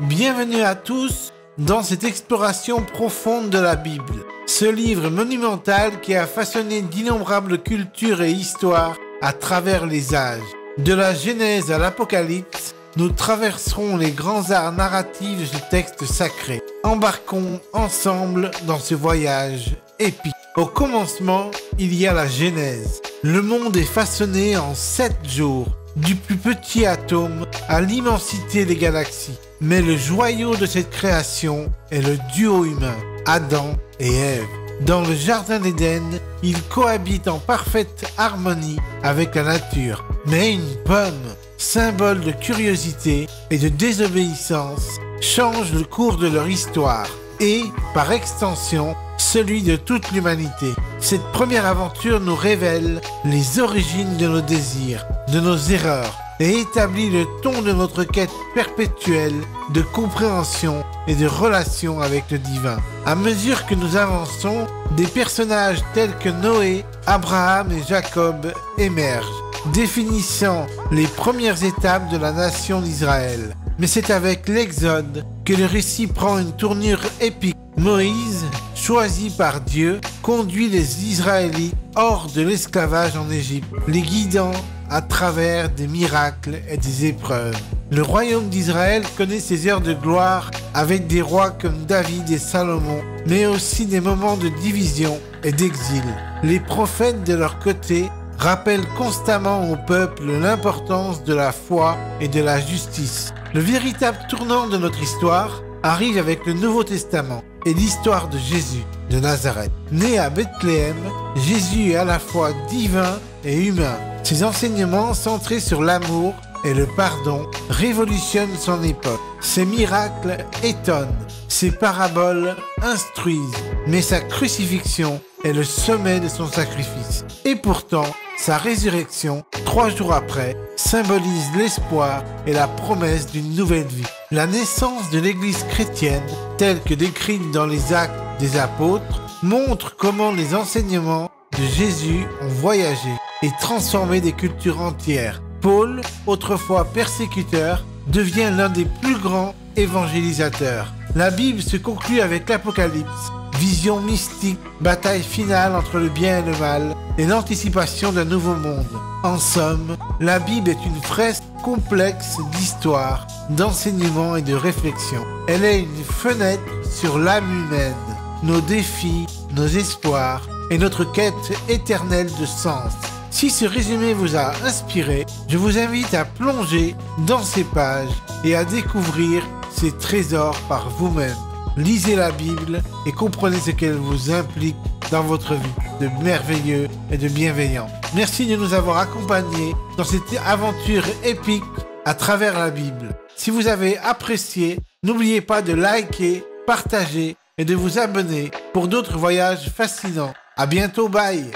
Bienvenue à tous dans cette exploration profonde de la Bible. Ce livre monumental qui a façonné d'innombrables cultures et histoires à travers les âges. De la Genèse à l'Apocalypse, nous traverserons les grands arts narratifs de ce texte sacré. Embarquons ensemble dans ce voyage épique. Au commencement, il y a la Genèse. Le monde est façonné en 7 jours, du plus petit atome à l'immensité des galaxies. Mais le joyau de cette création est le duo humain, Adam et Ève. Dans le jardin d'Éden, ils cohabitent en parfaite harmonie avec la nature. Mais une pomme, symbole de curiosité et de désobéissance, change le cours de leur histoire et, par extension, celui de toute l'humanité. Cette première aventure nous révèle les origines de nos désirs, de nos erreurs, et établit le ton de notre quête perpétuelle de compréhension et de relation avec le divin. À mesure que nous avançons, des personnages tels que Noé, Abraham et Jacob émergent, définissant les premières étapes de la nation d'Israël. Mais c'est avec l'Exode que le récit prend une tournure épique. Moïse, choisi par Dieu, conduit les Israélites hors de l'esclavage en Égypte, les guidant à travers des miracles et des épreuves. Le royaume d'Israël connaît ses heures de gloire avec des rois comme David et Salomon, mais aussi des moments de division et d'exil. Les prophètes, de leur côté, rappellent constamment au peuple l'importance de la foi et de la justice. Le véritable tournant de notre histoire arrive avec le Nouveau Testament et l'histoire de Jésus de Nazareth. Né à Bethléem, Jésus est à la fois divin et humain. Ses enseignements centrés sur l'amour et le pardon révolutionnent son époque. Ses miracles étonnent, ses paraboles instruisent, mais sa crucifixion est le sommet de son sacrifice. Et pourtant, sa résurrection, 3 jours après, symbolise l'espoir et la promesse d'une nouvelle vie. La naissance de l'Église chrétienne, telle que décrite dans les Actes des Apôtres, montre comment les enseignements de Jésus ont voyagé et transformé des cultures entières. Paul, autrefois persécuteur, devient l'un des plus grands évangélisateurs. La Bible se conclut avec l'Apocalypse, vision mystique, bataille finale entre le bien et le mal et l'anticipation d'un nouveau monde. En somme, la Bible est une fresque complexe d'histoire, d'enseignement et de réflexion. Elle est une fenêtre sur l'âme humaine, nos défis, nos espoirs et notre quête éternelle de sens. Si ce résumé vous a inspiré, je vous invite à plonger dans ces pages et à découvrir ces trésors par vous-même. Lisez la Bible et comprenez ce qu'elle vous implique dans votre vie de merveilleux et de bienveillant. Merci de nous avoir accompagnés dans cette aventure épique à travers la Bible. Si vous avez apprécié, n'oubliez pas de liker, partager et de vous abonner pour d'autres voyages fascinants. À bientôt, bye!